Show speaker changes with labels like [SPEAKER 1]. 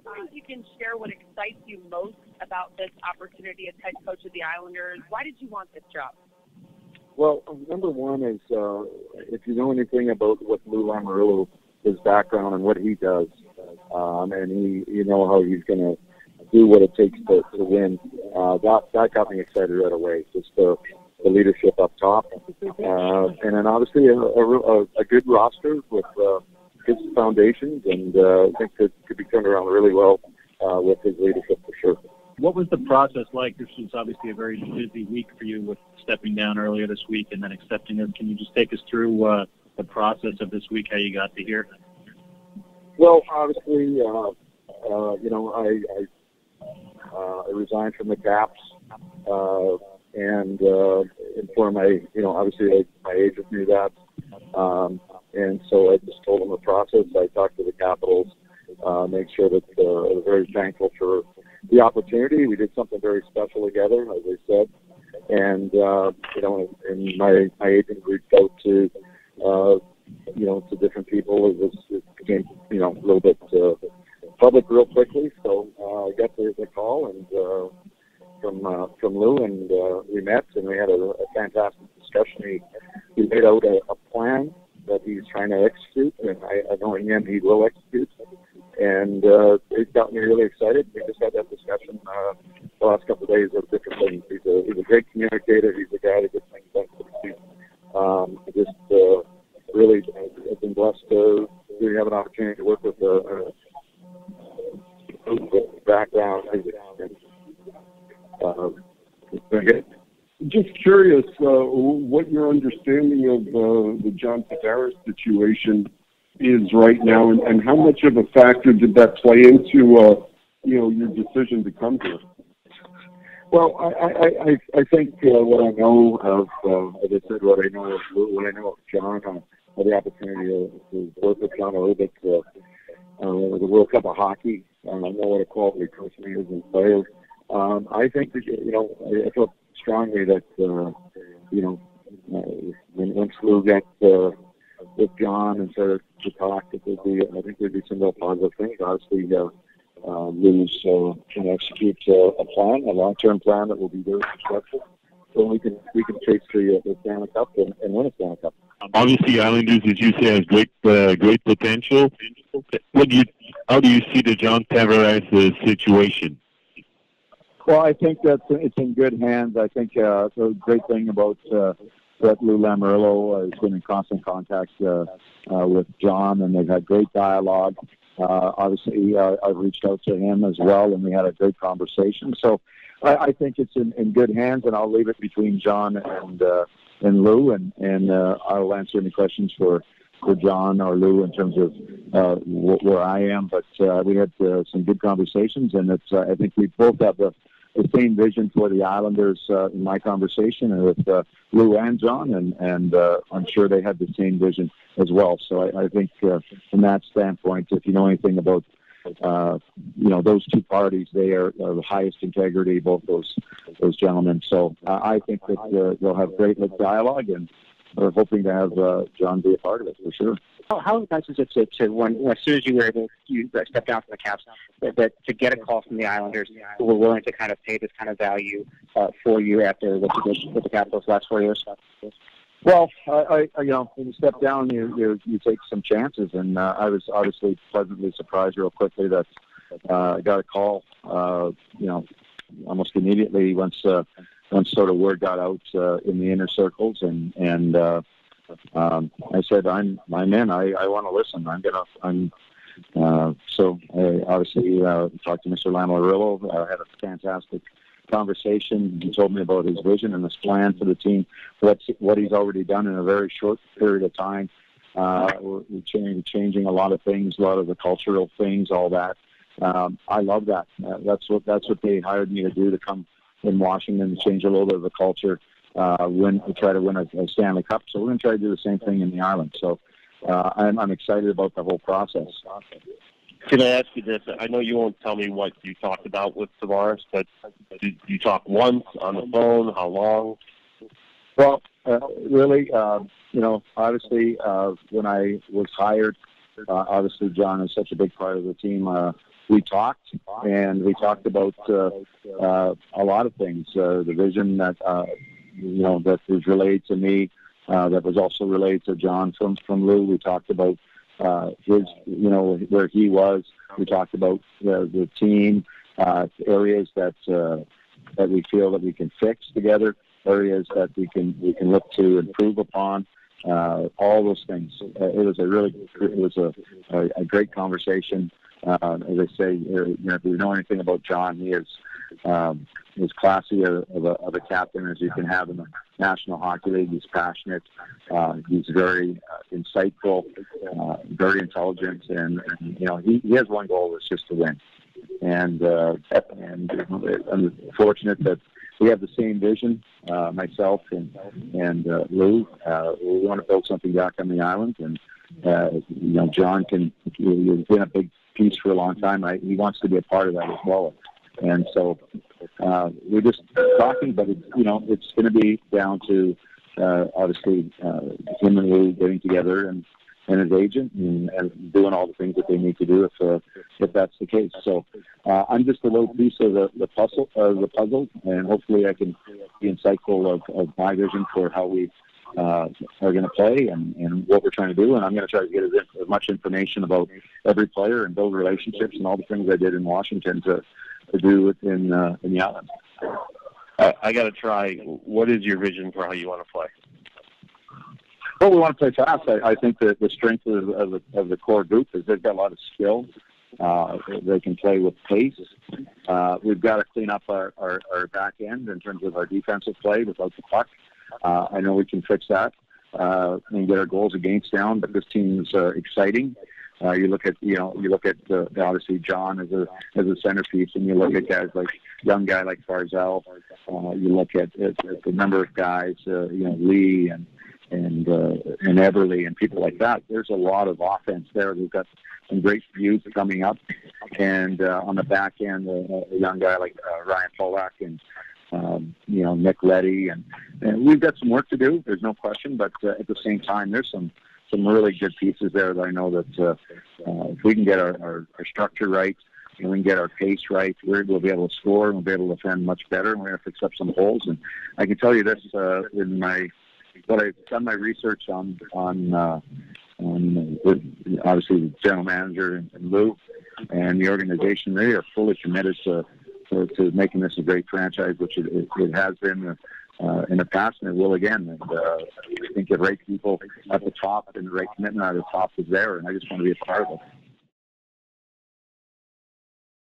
[SPEAKER 1] wondering if you can share what excites you most about this opportunity as head coach of the Islanders. Why did you want this job?
[SPEAKER 2] Well, number one is if you know anything about what Lou Lamoriello, his background and what he does, and you know how he's going to do what it takes to win. That got me excited right away. Just the leadership up top, and then obviously a good roster with good foundations, and I think it could be turned around really well with his leadership for sure.
[SPEAKER 3] What was the process like? This was obviously a very busy week for you with stepping down earlier this week and then accepting it. Can you just take us through the process of this week, how you got to here?
[SPEAKER 2] Well, obviously, I resigned from the Caps, and informed obviously my agent knew that, and so I just told them the process. I talked to the Capitals, make sure that I was very thankful for the opportunity. We did something very special together, as I said, and and my agent reached out to to different people. It became a little bit public real quickly, so I got the call and from Lou, and we met and we had a fantastic discussion. He laid out a plan that he's trying to execute, and I know in the end he will execute. And it got me really excited. We just had that discussion the last couple of days of different things. He's a great communicator. He's a guy that gets things done for the team. Just really have been blessed to have an opportunity to work with a background.
[SPEAKER 4] Just curious what your understanding of the John Tavares situation is right now, and how much of a factor did that play into your decision to come here?
[SPEAKER 2] Well, I think what I know of, as I said, what I know of John, I had the opportunity to work with John a little bit with the World Cup of Hockey. I know what a quality person he is as a player. I think that, I feel strongly that, once Lou got with John and started to talk, I think there'd be some real positive things. Obviously, Lou's can execute a plan, a long-term plan that will be very successful, so we can chase the Stanley Cup and win a Stanley Cup.
[SPEAKER 5] Obviously, Islanders, as you say, has great potential. How do you see the John Tavares situation?
[SPEAKER 6] Well, I think that it's in good hands. I think the great thing about Lou Lamoriello has been in constant contact with John, and they've had great dialogue. Obviously, I've reached out to him as well, and we had a great conversation. So I think it's in good hands, and I'll leave it between John and Lou, and I'll answer any questions for John or Lou in terms of where I am. But we had some good conversations, and I think we both have the same vision for the Islanders in my conversation and with Lou and John, and I'm sure they have the same vision as well. So I think from that standpoint, if you know anything about those two parties, they are the highest integrity, both those gentlemen. So I think that they'll have great dialogue, and we're hoping to have John be a part of it for sure.
[SPEAKER 7] How nice is it to when as soon as you stepped down from the Caps, that to get a call from the Islanders who were willing to kind of pay this kind of value for you after what you did with the Capitals the last 4 years?
[SPEAKER 6] Well, I when you step down, you take some chances, and I was obviously pleasantly surprised real quickly that I got a call, almost immediately once sort of word got out in the inner circles, and I said, I'm in. I want to listen. So I obviously talked to Mr. Lamoriello. I had a fantastic conversation. He told me about his vision and his plan for the team, what he's already done in a very short period of time. We're changing a lot of things, a lot of the cultural things, all that. I love that. That's what they hired me to do, to come in Washington and change a little bit of the culture. Try to win a Stanley Cup. So we're going to try to do the same thing in the island. So I'm excited about the whole process.
[SPEAKER 5] Can I ask you this? I know you won't tell me what you talked about with Tavares, but did you talk once on the phone? How long?
[SPEAKER 6] Well, really, obviously, when I was hired, obviously John is such a big part of the team. We talked about a lot of things. The vision that that was related to me, that was also related to John from Lou. We talked about his, where he was. We talked about the team, areas that we feel that we can fix together, areas that we can look to improve upon. All those things. It was a great conversation. As I say, if you know anything about John, he is as classy of a captain as you can have in the National Hockey League. He's passionate. He's very insightful, very intelligent, and he has one goal: is just to win. And I'm fortunate that we have the same vision, myself and Lou. We want to build something back on the island, and John he's been a big piece for a long time. He wants to be a part of that as well, and so we're just talking. But it's going to be down to obviously him and Lou getting together and his agent and doing all the things that they need to do if that's the case. So I'm just a little piece of the puzzle, and hopefully I can be insightful of my vision for how we are going to play and what we're trying to do. And I'm going to try to get as much information about every player and build relationships and all the things I did in Washington to do in the island.
[SPEAKER 5] I got to try. What is your vision for how you want to play?
[SPEAKER 6] Well, we want to play fast. I think that the strength of the core group is they've got a lot of skill. They can play with pace. We've got to clean up our back end in terms of our defensive play without the puck. I know we can fix that and get our goals against down. But this team is exciting. You look at obviously John as a centerpiece, and you look at guys like young guy like Barzal. You look at the number of guys, Lee and Everly and people like that. There's a lot of offense there. We've got some great views coming up, and on the back end, a young guy like Ryan Polak and Nick Leddy, and we've got some work to do. There's no question, but at the same time, there's some really good pieces there that I know that if we can get our structure right and we can get our pace right, we'll be able to score and we'll be able to defend much better, and we're going to fix up some holes. And I can tell you this what I've done my research on obviously the general manager and Lou and the organization. They are fully committed to making this a great franchise, which it has been in the past, and it will again. And I think the right people at the top and the right commitment at the top is there, and I just want to be a part of it.